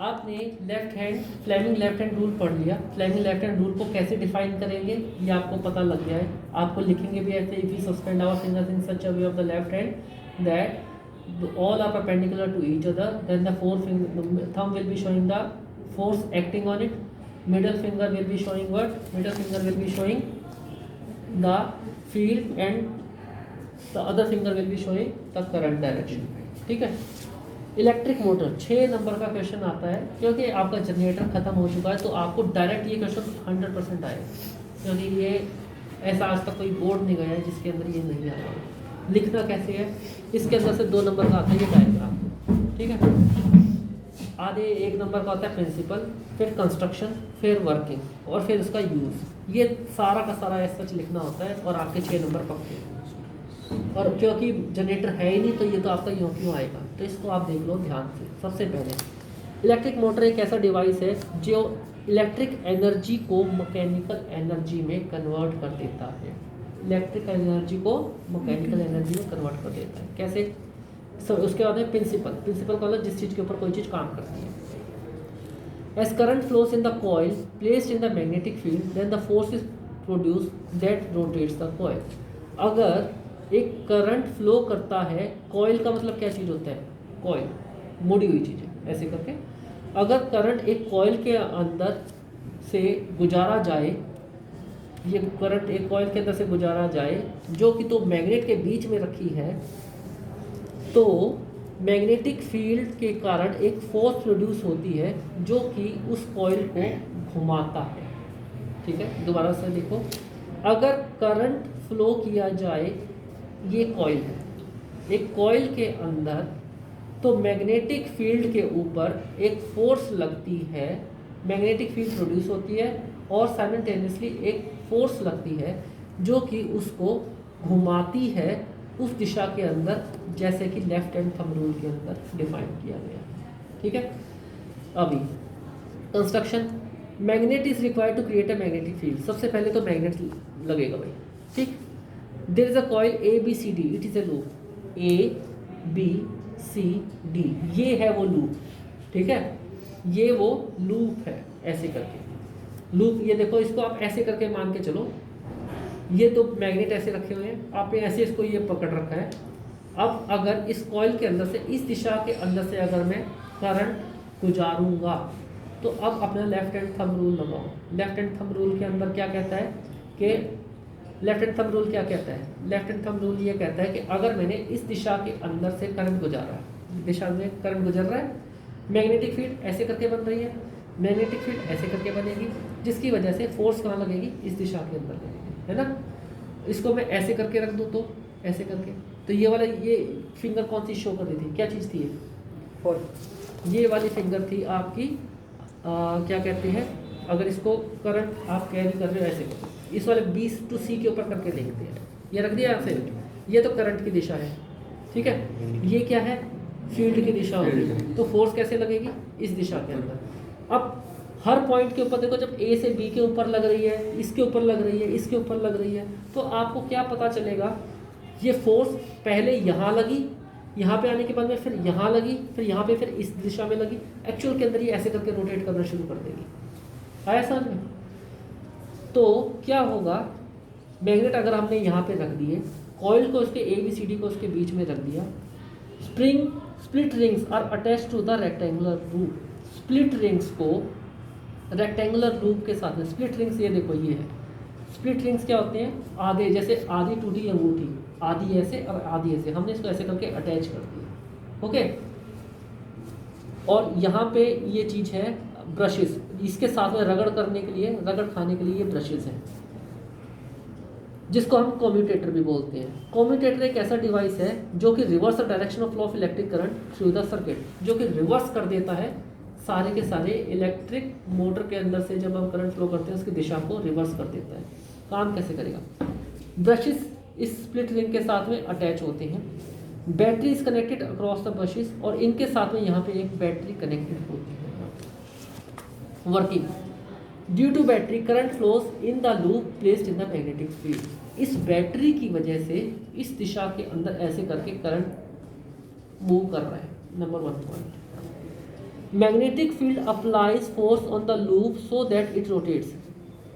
आपने Fleming left hand rule पढ़ लिया। फ्लेमिंग लेफ्ट हैंड रूल को कैसे डिफाइन करेंगे ये आपको पता लग गया है। आपको लिखेंगे भी ऐसे, if you suspend our fingers in such a way of the left hand that all are perpendicular to each other, then the thumb will be showing the force acting on it, middle finger will be showing what? Middle finger will be showing the field and the other finger will be showing the current direction। ठीक है। Electric motor 6 number का question आता है, क्योंकि आपका generator खत्म हो चुका है तो आपको डायरेक्ट ये क्वेश्चन 100% आएगा, क्योंकि ये ऐसा आज तक कोई बोर्ड नहीं गया है जिसके अंदर ये नहीं आया। लिखना कैसे है, इसके अंदर से 2 नंबर का आता है ये डायग्राम। ठीक है। आधे 1 नंबर का होता है प्रिंसिपल, फिर कंस्ट्रक्शन, फिर वर्किंग और फिर उसका यूज़। ये सारा का सारा ऐसा सच लिखना होता है और आपके 6 नंबर पक्के। और क्योंकि जनरेटर है ही नहीं तो ये तो आपका यूँ क्यों आएगा, तो इसको आप देख लो ध्यान से। सबसे पहले इलेक्ट्रिक मोटर एक ऐसा डिवाइस है जो इलेक्ट्रिक एनर्जी को मैकेनिकल एनर्जी में कन्वर्ट कर देता है। इलेक्ट्रिक एनर्जी को मैकेनिकल एनर्जी में कन्वर्ट कर देता है। कैसे? उसके बाद है प्रिंसिपल का मतलब जिस चीज़ के ऊपर कोई चीज़ काम करती है। As current flows in the coil placed in the magnetic field then the force is produce that rotates the coil. अगर एक करंट फ्लो करता है, कॉइल का मतलब क्या चीज़ होता है? कॉइल मुड़ी हुई चीज़ है ऐसे करके। अगर करंट एक कॉइल के अंदर से गुजारा जाए, ये करंट एक कॉइल के अंदर से गुजारा जाए जो कि तो मैग्नेट के बीच में रखी है, तो मैग्नेटिक फील्ड के कारण एक फोर्स प्रोड्यूस होती है जो कि उस कॉइल को घुमाता है। ठीक है, दोबारा से देखो। अगर करंट फ्लो किया जाए, ये कॉइल है, एक कॉइल के अंदर, तो मैग्नेटिक फील्ड के ऊपर एक फोर्स लगती है, मैग्नेटिक फील्ड प्रोड्यूस होती है और साइमल्टेनियसली एक फोर्स लगती है जो कि उसको घुमाती है उस दिशा के अंदर, जैसे कि लेफ्ट हैंड थंब रूल के अंदर डिफाइन किया गया। ठीक है। अभी construction, magnet is required to create a magnetic field. सबसे पहले तो मैग्नेट लगेगा भाई। ठीक। There is a coil A B C D, it is a loop. A B C D, ये है वो लूप। ठीक है, ये वो लूप है ऐसे करके। लूप ये देखो, इसको आप ऐसे करके मान के चलो, ये तो मैग्नेट ऐसे रखे हुए हैं, आपने ऐसे इसको ये पकड़ रखा है। अब अगर इस कॉइल के अंदर से, इस दिशा के अंदर से अगर मैं करंट गुजारूंगा, तो अब अपना लेफ्ट हैंड थंब रूल लगाओ। लेफ्ट हैंड थंब रूल के अंदर क्या कहता है कि लेफ्ट हैंड थंब रूल क्या कहता है? लेफ्ट हैंड थंब रूल ये कहता है कि अगर मैंने इस दिशा के अंदर से करंट गुजारा है, दिशा में करंट गुजर रहा है, मैग्नेटिक फील्ड ऐसे करके बन रही है, मैग्नेटिक फील्ड ऐसे करके बनेगी, जिसकी वजह से फोर्स कहाँ लगेगी? इस दिशा के अंदर लगेगी, है ना। इसको मैं ऐसे करके रख दूँ तो ऐसे करके, तो ये वाला, ये फिंगर कौन सी शो कर रही थी? क्या चीज़ थी ये? और ये वाली फिंगर थी आपकी क्या कहते हैं, अगर इसको करंट आप कैरी कर रहे हो ऐसे करो, इस वाले B to C के ऊपर करके देखते हैं। ये रख दिया ऐसे, ये तो करंट की दिशा है। ठीक है, ये क्या है? फील्ड की दिशा होगी। तो फोर्स कैसे लगेगी? इस दिशा के अंदर। अब हर पॉइंट के ऊपर देखो, जब A से B के ऊपर लग रही है, इसके ऊपर लग रही है, इसके ऊपर लग रही है, तो आपको क्या पता चलेगा? ये फोर्स पहले यहाँ लगी, यहाँ पे आने के बाद में फिर यहाँ लगी, फिर यहाँ पे, फिर इस दिशा में लगी। एक्चुअल के अंदर ये ऐसे करके रोटेट करना शुरू कर देगी। आया समझ में? तो क्या होगा, मैग्नेट अगर हमने यहाँ पे रख दिए, कॉइल को उसके ABCD को उसके बीच में रख दिया, split rings are attach to the rectangular loop. Split rings को रेक्टेंगुलर लूप के साथ में, स्प्लिट रिंग्स ये देखो ये है। स्प्लिट रिंग्स क्या होते हैं? आधे, जैसे आधी टूटी अंगूठी, आधी ऐसे और आधी ऐसे, हमने इसको ऐसे करके अटैच कर दिया। ओके। और यहाँ पे ये चीज़ है ब्रशेस, इसके साथ में रगड़ करने के लिए, रगड़ खाने के लिए ये ब्रशेस हैं, जिसको हम कम्यूटेटर भी बोलते हैं। कम्यूटेटर एक ऐसा डिवाइस है जो कि reverse the direction of flow of electric current through the circuit, जो कि रिवर्स कर देता है सारे के सारे इलेक्ट्रिक मोटर के अंदर से जब हम करंट फ्लो करते हैं उसकी दिशा को रिवर्स कर देता है। काम कैसे करेगा? ब्रशेस इस स्प्लिट रिंग के साथ में अटैच होते हैं, battery is connected across the brushes, और इनके साथ में यहाँ पे एक बैटरी कनेक्टेड होती है। Working, due to battery current flows in the loop placed in the magnetic field. इस बैटरी की वजह से इस दिशा के अंदर ऐसे करके करंट मूव कर रहा है। Number 1 point. Magnetic field applies force on the loop so that it rotates.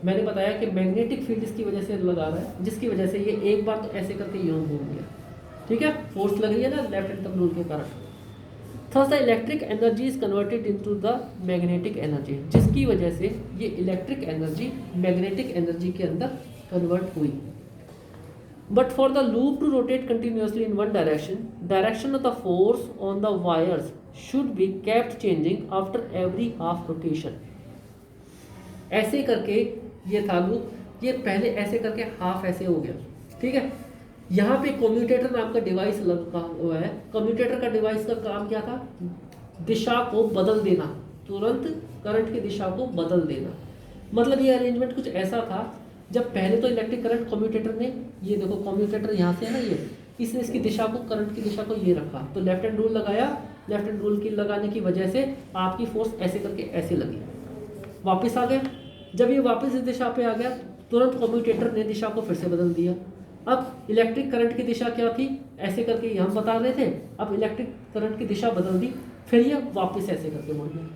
मैंने बताया कि मैग्नेटिक फील्ड इसकी वजह से लगा रहा है, जिसकी वजह से ये एक बार तो ऐसे करके यूं घूम गया, ठीक है, फोर्स लग रही है ना लेफ्ट हैंड थंब रूल के कारण। Thus the electric energy is converted into the magnetic energy, जिसकी वजह से ये इलेक्ट्रिक एनर्जी मैग्नेटिक एनर्जी के अंदर कन्वर्ट हुई। But for the loop to rotate continuously in one direction of the force on the wires should be kept changing after every half rotation. ऐसे करके ये था लूप, ये पहले ऐसे करके हाफ ऐसे हो गया, ठीक है। यहाँ पे कम्यूटेटर नाम का डिवाइस लगा हुआ है। कम्यूटेटर का डिवाइस का काम क्या था? दिशा को बदल देना, तुरंत करंट की दिशा को बदल देना। मतलब ये अरेंजमेंट कुछ ऐसा था, जब पहले तो इलेक्ट्रिक करंट कम्यूटेटर ने, ये देखो कम्यूटेटर यहाँ से है ना, ये इसने इसकी दिशा को, करंट की दिशा को ये रखा, तो लेफ्ट हैंड रूल लगाया। लेफ्ट हैंड रूल की लगाने की वजह से आपकी फोर्स ऐसे करके ऐसे लगी, वापस आ गया। जब ये वापस इस दिशा पे आ गया, तुरंत कम्यूटेटर ने दिशा को फिर से बदल दिया। अब इलेक्ट्रिक करंट की दिशा क्या थी? ऐसे करके हम बता रहे थे, अब इलेक्ट्रिक करंट की दिशा बदल दी, फिर ये वापस ऐसे करके मुड़ गया,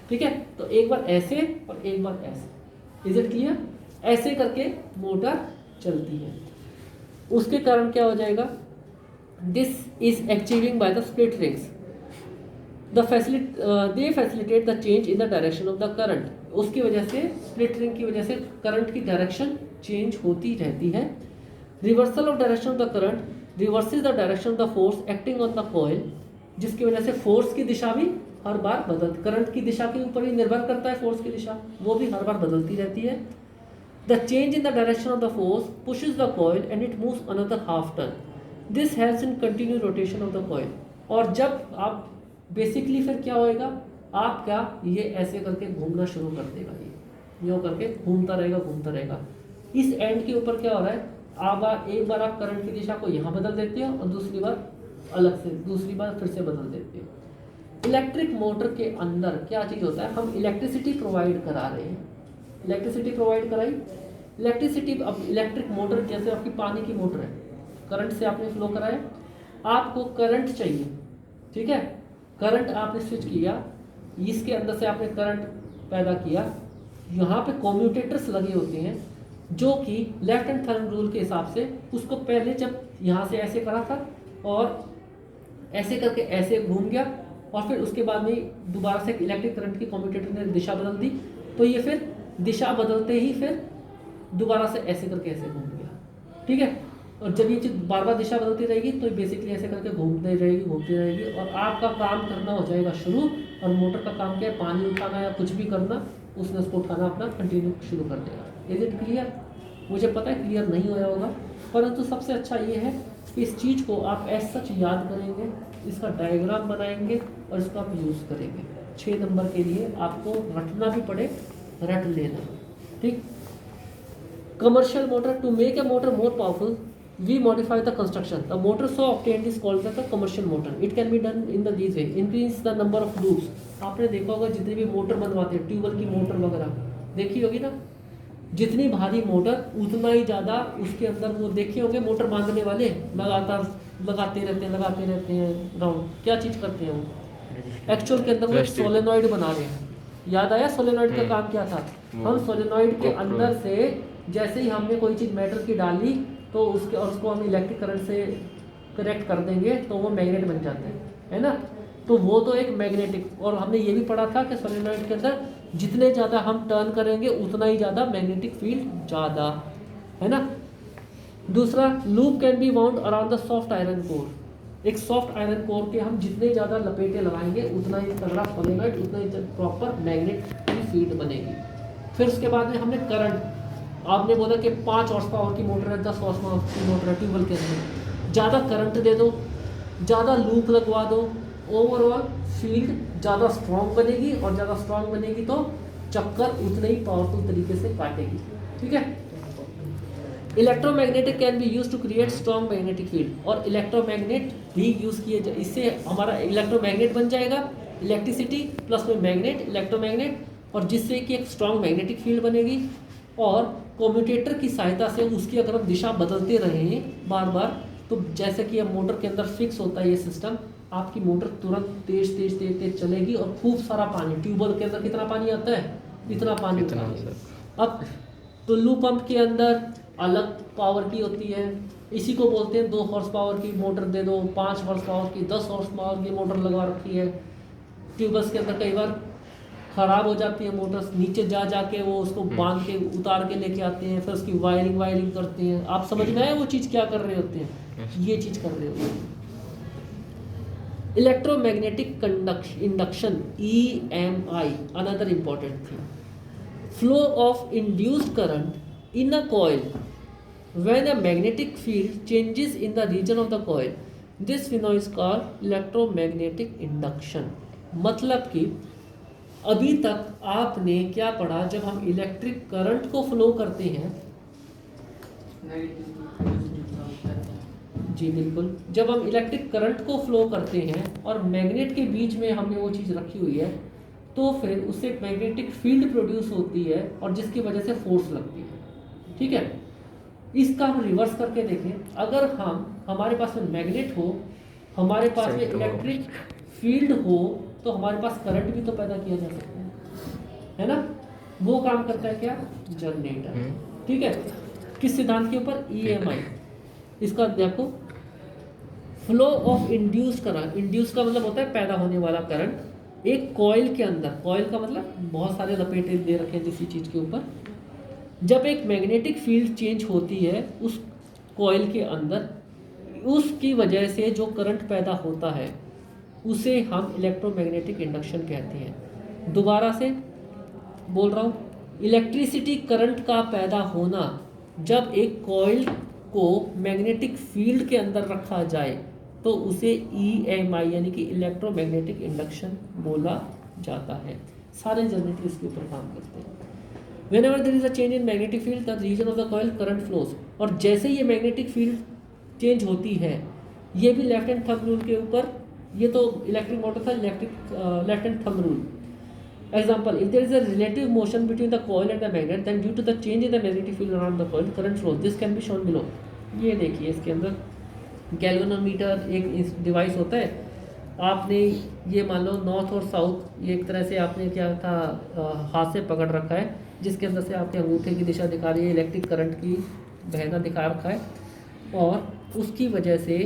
ठीक है। तो एक बार ऐसे और एक बार ऐसे, इज इट क्लियर? ऐसे करके मोटर चलती है। उसके कारण क्या हो जाएगा? This is achieving by the split rings, they facilitate the change in the direction of the current. उसकी वजह से, स्प्लिट रिंग की वजह से करंट की डायरेक्शन चेंज होती रहती है। Reversal of direction of the current reverses the direction of the force acting on the coil, जिसकी वजह से फोर्स की दिशा भी हर बार बदलती, करंट की दिशा के ऊपर ही निर्भर करता है फोर्स की दिशा, वो भी हर बार बदलती रहती है। The change in the direction of the force pushes the coil and it moves another half turn, this helps in continue rotation of the coil. और जब आप बेसिकली फिर क्या होएगा आपका, ये ऐसे करके घूमना शुरू कर देगा, ये करके घूमता रहेगा। इस एंड के ऊपर क्या हो रहा है, आप एक बार आप करंट की दिशा को यहाँ बदल देते हो और दूसरी बार अलग से, दूसरी बार फिर से बदल देते हो। इलेक्ट्रिक मोटर के अंदर क्या चीज़ होता है, हम इलेक्ट्रिसिटी प्रोवाइड करा रहे हैं, इलेक्ट्रिसिटी प्रोवाइड कराई, इलेक्ट्रिसिटी, अब इलेक्ट्रिक मोटर जैसे आपकी पानी की मोटर है, करंट से आपने फ्लो कराया, आपको करंट चाहिए, ठीक है। करंट आपने स्विच किया, इसके अंदर से आपने करंट पैदा किया, यहाँ पे कम्यूटेटर्स लगे होते हैं जो कि लेफ्ट हैंड थंब रूल के हिसाब से उसको पहले जब यहाँ से ऐसे करा था और ऐसे करके ऐसे घूम गया, और फिर उसके बाद में दोबारा से इलेक्ट्रिक करंट की कम्यूटेटर ने दिशा बदल दी, तो ये फिर दिशा बदलते ही फिर दोबारा से ऐसे करके ऐसे घूम गया, ठीक है। और जब ये चीज़ बार बार दिशा बदलती रहेगी तो बेसिकली ऐसे करके घूमती रहेगी और आपका काम करना हो जाएगा शुरू। और मोटर का काम क्या है, पानी उठाना या कुछ भी करना, उसने उसको उठाना अपना कंटिन्यू शुरू कर देगा। Is it clear? मुझे पता है क्लियर नहीं होया होगा, परंतु सबसे अच्छा ये है कि इस चीज़ को आप एज सच याद करेंगे, इसका डायग्राम बनाएंगे और इसको आप यूज़ करेंगे। 6 नंबर के लिए आपको रटना भी पड़े, रट लेना, ठीक। Commercial motor, to make a motor more powerful we modify the construction. The motor so obtained is called the commercial motor. It can be done in the these way: increase the number of loops. आपने देखा होगा जितने भी motor बनवाते हैं, tubewell की motor वगैरह देखी होगी ना, जितनी भारी मोटर उतना ही ज़्यादा उसके अंदर, वो देखे होंगे मोटर बांधने वाले लगातार लगाते रहते हैं राउंड। क्या चीज़ करते हैं वो एक्चुअल के अंदर, वो सोलेनॉइड बना रहे हैं। याद आया सोलेनॉइड का काम क्या था? हम सोलेनॉइड के अंदर से जैसे ही हमने कोई चीज़ मेटल की डाली तो उसको हम इलेक्ट्रिक करंट से कनेक्ट कर देंगे तो वो मैग्नेट बन जाते हैं, है ना। तो वो तो एक मैग्नेटिक, और हमने ये भी पढ़ा था कि सोलेनॉइड के अंदर जितने ज़्यादा हम टर्न करेंगे उतना ही ज़्यादा मैग्नेटिक फील्ड ज़्यादा, है ना। दूसरा, loop can be wound around the soft iron core. एक सॉफ्ट आयरन कोर के हम जितने ज़्यादा लपेटे लगाएंगे उतना ही तगड़ा सोलेनॉइड, उतना ही प्रॉपर मैग्नेटिक फील्ड बनेगी। फिर उसके बाद में हमने करंट, आपने बोला कि 5 हॉर्स पावर की मोटर है, 10 हॉर्स पावर की मोटर है ट्यूबवेल के अंदर, ज़्यादा करंट दे दो, ज़्यादा लूप लगवा दो, ओवरऑल फील्ड ज़्यादा स्ट्रॉन्ग बनेगी, और ज़्यादा स्ट्रॉन्ग बनेगी तो चक्कर उतने ही पावरफुल तरीके से काटेगी, ठीक है। Electromagnetic can be use to create strong magnetic field, और इलेक्ट्रोमैग्नेट भी यूज़ किए जाए, इससे हमारा इलेक्ट्रोमैग्नेट बन जाएगा, इलेक्ट्रिसिटी प्लस में मैग्नेट, इलेक्ट्रोमैग्नेट, और जिससे कि एक स्ट्रॉन्ग मैग्नेटिक फील्ड बनेगी। और कम्यूटेटर की सहायता से उसकी अगर हम दिशा बदलते रहें बार बार, तो जैसे कि अब मोटर के अंदर फिक्स होता है ये सिस्टम, आपकी मोटर तुरंत तेज तेज तेज तेज चलेगी और खूब सारा पानी, ट्यूबवेल के अंदर कितना पानी आता है, इतना पानी उतारेगा। अब टुल्लू पंप के अंदर अलग पावर की होती है, इसी को बोलते हैं 2 हॉर्स पावर की मोटर दे दो, 5 हॉर्स पावर की, 10 हॉर्स पावर की मोटर लगा रखी है। ट्यूबवेल्स के अंदर कई बार ख़राब हो जाती है मोटर्स, नीचे जा जाके वो उसको बांध के उतार के लेके आते हैं, फिर उसकी वायरिंग करते हैं। आप समझ में आए वो चीज़ क्या कर रहे होते हैं, ये चीज़ कर रहे होते हैं। Electromagnetic induction EMI, another important thing, flow of induced current in a coil when a magnetic field changes in the region of the coil. This phenomenon is called electromagnetic induction. मतलब कि अभी तक आपने क्या पढ़ा, जब हम इलेक्ट्रिक करंट को फ्लो करते हैं, जी बिल्कुल, जब हम इलेक्ट्रिक करंट को फ्लो करते हैं और मैग्नेट के बीच में हमने वो चीज़ रखी हुई है, तो फिर उससे एक मैग्नेटिक फील्ड प्रोड्यूस होती है और जिसकी वजह से फोर्स लगती है। ठीक है, इसका हम रिवर्स करके देखें, अगर हमारे पास में मैग्नेट हो, हमारे पास में इलेक्ट्रिक फील्ड हो, तो हमारे पास करंट भी तो पैदा किया जा सकता है ना। वो काम करता है क्या, जनरेटर। ठीक है, किस सिद्धांत के ऊपर, EMI। इसका देखो, flow of induced current, induce का मतलब होता है पैदा होने वाला करंट, एक कॉइल के अंदर, कॉइल का मतलब बहुत सारे लपेटे दे रखे हैं किसी चीज़ के ऊपर, जब एक मैग्नेटिक फील्ड चेंज होती है उस कॉइल के अंदर, उसकी वजह से जो करंट पैदा होता है उसे हम इलेक्ट्रोमैग्नेटिक इंडक्शन कहते हैं। दोबारा से बोल रहा हूँ, इलेक्ट्रिसिटी करंट का पैदा होना जब एक कॉइल को मैग्नेटिक फील्ड के अंदर रखा जाए तो उसे EMI यानी कि इलेक्ट्रोमैग्नेटिक इंडक्शन बोला जाता है। सारे जनरेटर इसके ऊपर काम करते हैं। Whenever there is a change in magnetic field, the region of the coil current flows। और जैसे ये मैग्नेटिक फील्ड चेंज होती है, ये भी लेफ्ट हैंड थंब रूल के ऊपर, ये तो इलेक्ट्रिक मोटर था, left hand thumb rule. Example, if there is a relative motion between the coil and the magnet, then due to the change in the magnetic field around the coil, current flows. This can be shown below। ये देखिए, इसके अंदर galvanometer एक device होता है, आपने ये मान लो नॉर्थ और साउथ, ये एक तरह से आपने क्या था, हाथ से पकड़ रखा है, जिसके अंदर से आपके अंगूठे की दिशा दिखा रही है, इलेक्ट्रिक करंट की बहना दिखा रखा है। और उसकी वजह से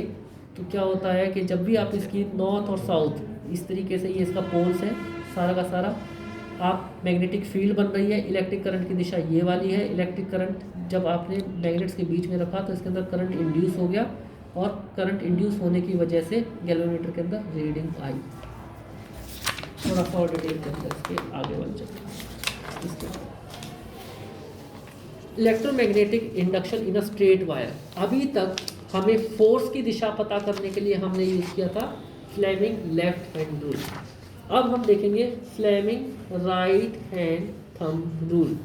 तो क्या होता है कि जब भी आप इसकी नॉर्थ और साउथ, इस तरीके से ये इसका पोल्स है सारा का सारा, आप मैग्नेटिक फील्ड बन रही है, इलेक्ट्रिक करंट की दिशा ये वाली है। इलेक्ट्रिक करंट जब आपने मैग्नेट्स के बीच में रखा तो इसके अंदर करंट इंड्यूस हो गया, और करंट इंड्यूस होने की वजह से गैल्वेनोमीटर के अंदर रीडिंग आई। थोड़ा सा और डिटेल के अंदर इसके आगे बढ़ चलते हैं। Electromagnetic induction in a straight wire. अभी तक हमें फोर्स की दिशा पता करने के लिए हमने यूज़ किया था फ्लेमिंग लेफ्ट हैंड रूल। अब हम देखेंगे Fleming right hand thumb rule.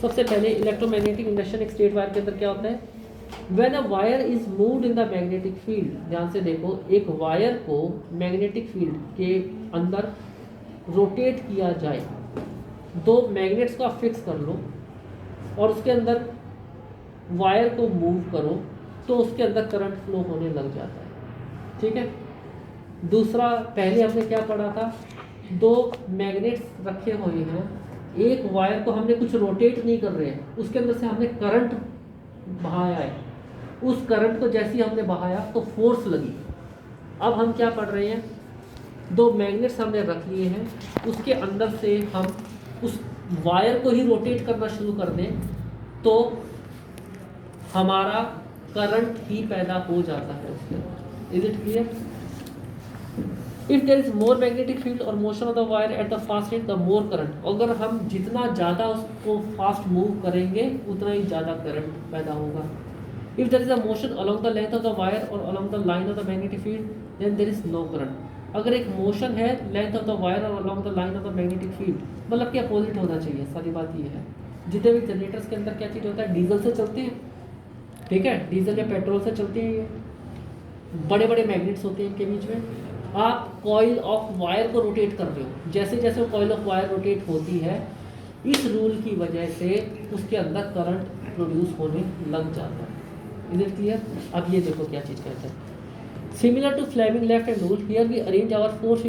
सबसे पहले इलेक्ट्रोमैग्नेटिक इंडक्शन एक स्ट्रेट वायर के अंदर क्या होता है, when a wire is moved in the magnetic field. ध्यान से देखो, एक वायर को मैग्नेटिक फील्ड के अंदर रोटेट किया जाए, 2 मैग्नेट्स को आप फिक्स कर लो और उसके अंदर वायर को मूव करो, तो उसके अंदर करंट फ्लो होने लग जाता है। ठीक है। दूसरा, पहले हमने क्या पढ़ा था, 2 मैग्नेट्स रखे हुए हैं, एक वायर को हमने कुछ रोटेट नहीं कर रहे हैं, उसके अंदर से हमने करंट बहाया है, उस करंट को जैसे ही हमने बहाया तो फोर्स लगी। अब हम क्या पढ़ रहे हैं, 2 मैग्नेट्स हमने रख लिए हैं, उसके अंदर से हम उस वायर को ही रोटेट करना शुरू कर दें तो हमारा करंट ही पैदा हो जाता है उसके अंदर। Is it clear? If there is more magnetic field और motion of the wire at the fast rate, the more current. अगर हम जितना ज़्यादा उसको फास्ट मूव करेंगे उतना ही ज़्यादा करंट पैदा होगा। If there is a motion along the length of the wire और along the line of the magnetic field, then there is no current. अगर एक मोशन है लेंथ ऑफ द वायर और along the line of the magnetic field, मतलब कि opposite होना चाहिए। सारी बात ये है, जितने भी जनरेटर्स के अंदर क्या चीज़ होता है, डीजल से चलते हैं, ठीक है, डीजल या पेट्रोल से चलते हैं, ये बड़े बड़े मैग्नेट्स होते हैं इनके बीच में। आप कॉइल ऑफ वायर को रोटेट कर रहे हो, जैसे जैसे वो कॉइल ऑफ वायर रोटेट होती है, इस रूल की वजह से उसके अंदर करंट प्रोड्यूस होने लग जाता है। Is it clear? अब ये देखो क्या चीज़ कहते हैं, Similar to Fleming left hand rule, here we arrange our four